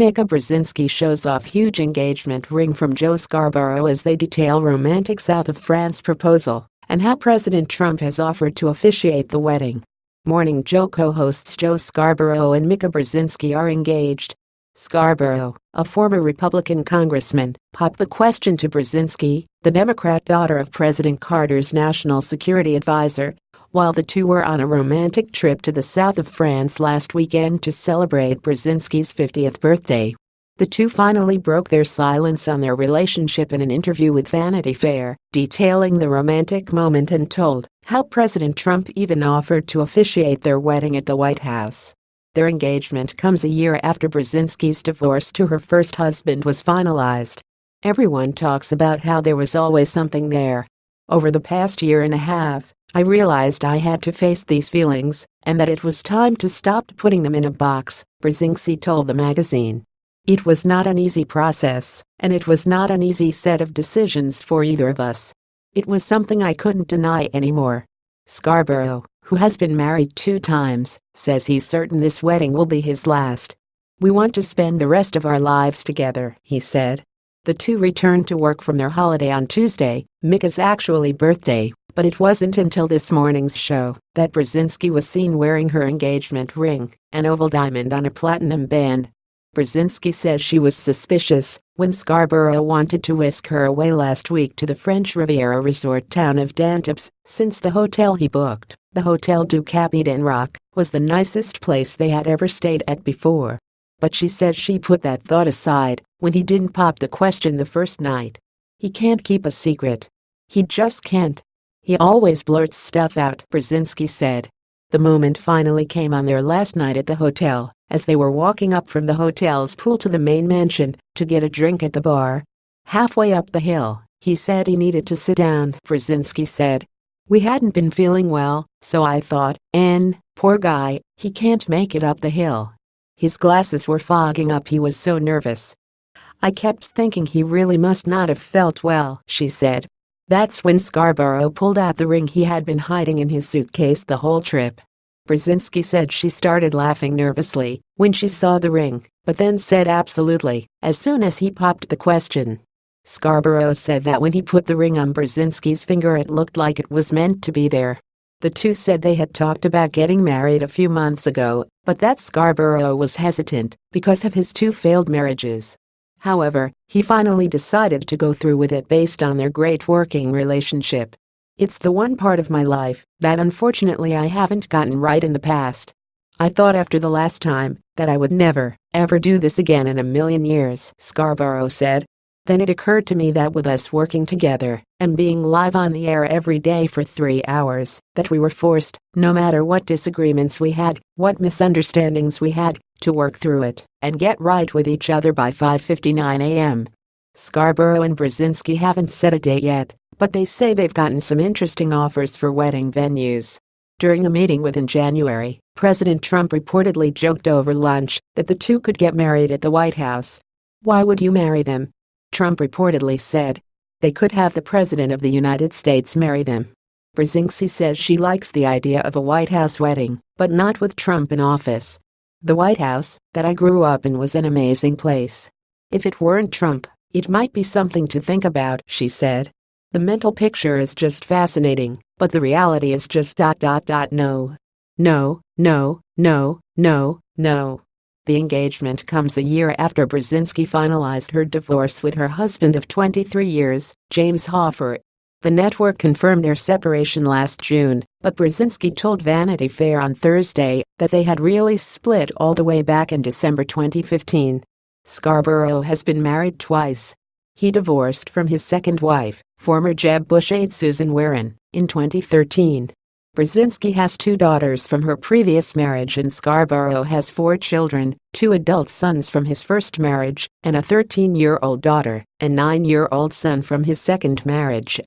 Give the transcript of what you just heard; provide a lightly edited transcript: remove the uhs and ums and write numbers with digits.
Mika Brzezinski shows off huge engagement ring from Joe Scarborough as they detail romantic South of France proposal and how President Trump has offered to officiate the wedding. Morning Joe co-hosts Joe Scarborough and Mika Brzezinski are engaged. Scarborough, a former Republican congressman, popped the question to Brzezinski, the Democrat daughter of President Carter's national security advisor, while the two were on a romantic trip to the south of France last weekend to celebrate Brzezinski's 50th birthday. The two finally broke their silence on their relationship in an interview with Vanity Fair, detailing the romantic moment and told how President Trump even offered to officiate their wedding at the White House. Their engagement comes a year after Brzezinski's divorce to her first husband was finalized. Everyone talks about how there was always something there. Over the past year and a half, I realized I had to face these feelings and that it was time to stop putting them in a box, Brzezinski told the magazine. It was not an easy process, and it was not an easy set of decisions for either of us. It was something I couldn't deny anymore. Scarborough, who has been married 2 times, says he's certain this wedding will be his last. "We want to spend the rest of our lives together," he said. The two returned to work from their holiday on Tuesday, Mika's actually birthday, but it wasn't until this morning's show that Brzezinski was seen wearing her engagement ring, an oval diamond on a platinum band. Brzezinski says she was suspicious when Scarborough wanted to whisk her away last week to the French Riviera resort town of Dantès, since the hotel he booked, the Hotel du Capitaine Rock, was the nicest place they had ever stayed at before. But she said she put that thought aside when he didn't pop the question the first night. "He can't keep a secret. He just can't. He always blurts stuff out," Brzezinski said. The moment finally came on their last night at the hotel, as they were walking up from the hotel's pool to the main mansion to get a drink at the bar. "Halfway up the hill, he said he needed to sit down," Brzezinski said. "We hadn't been feeling well, so I thought, poor guy, he can't make it up the hill. His glasses were fogging up, he was so nervous. I kept thinking he really must not have felt well," she said. That's when Scarborough pulled out the ring he had been hiding in his suitcase the whole trip. Brzezinski said she started laughing nervously when she saw the ring, but then said absolutely as soon as he popped the question. Scarborough said that when he put the ring on Brzezinski's finger it looked like it was meant to be there. The two said they had talked about getting married a few months ago, but that Scarborough was hesitant because of his 2 failed marriages. However, he finally decided to go through with it based on their great working relationship. "It's the one part of my life that unfortunately I haven't gotten right in the past. I thought after the last time that I would never, ever do this again in a million years," Scarborough said. "Then it occurred to me that with us working together and being live on the air every day for 3 hours, that we were forced, no matter what disagreements we had, what misunderstandings we had, to work through it and get right with each other by 5:59 a.m. Scarborough and Brzezinski haven't set a date yet, but they say they've gotten some interesting offers for wedding venues. During a meeting within January, President Trump reportedly joked over lunch that the two could get married at the White House. "Why would you marry them?" Trump reportedly said. "They could have the President of the United States marry them." Brzezinski says she likes the idea of a White House wedding, but not with Trump in office. "The White House that I grew up in was an amazing place. If it weren't Trump, it might be something to think about," she said. "The mental picture is just fascinating, but the reality is just ... no. No, no, no, no, no." The engagement comes a year after Brzezinski finalized her divorce with her husband of 23 years, James Hoffer. The network confirmed their separation last June, but Brzezinski told Vanity Fair on Thursday that they had really split all the way back in December 2015. Scarborough has been married twice. He divorced from his second wife, former Jeb Bush aide Susan Warren, in 2013. Brzezinski has 2 daughters from her previous marriage and Scarborough has 4 children, 2 adult sons from his first marriage and a 13-year-old daughter and 9-year-old son from his second marriage.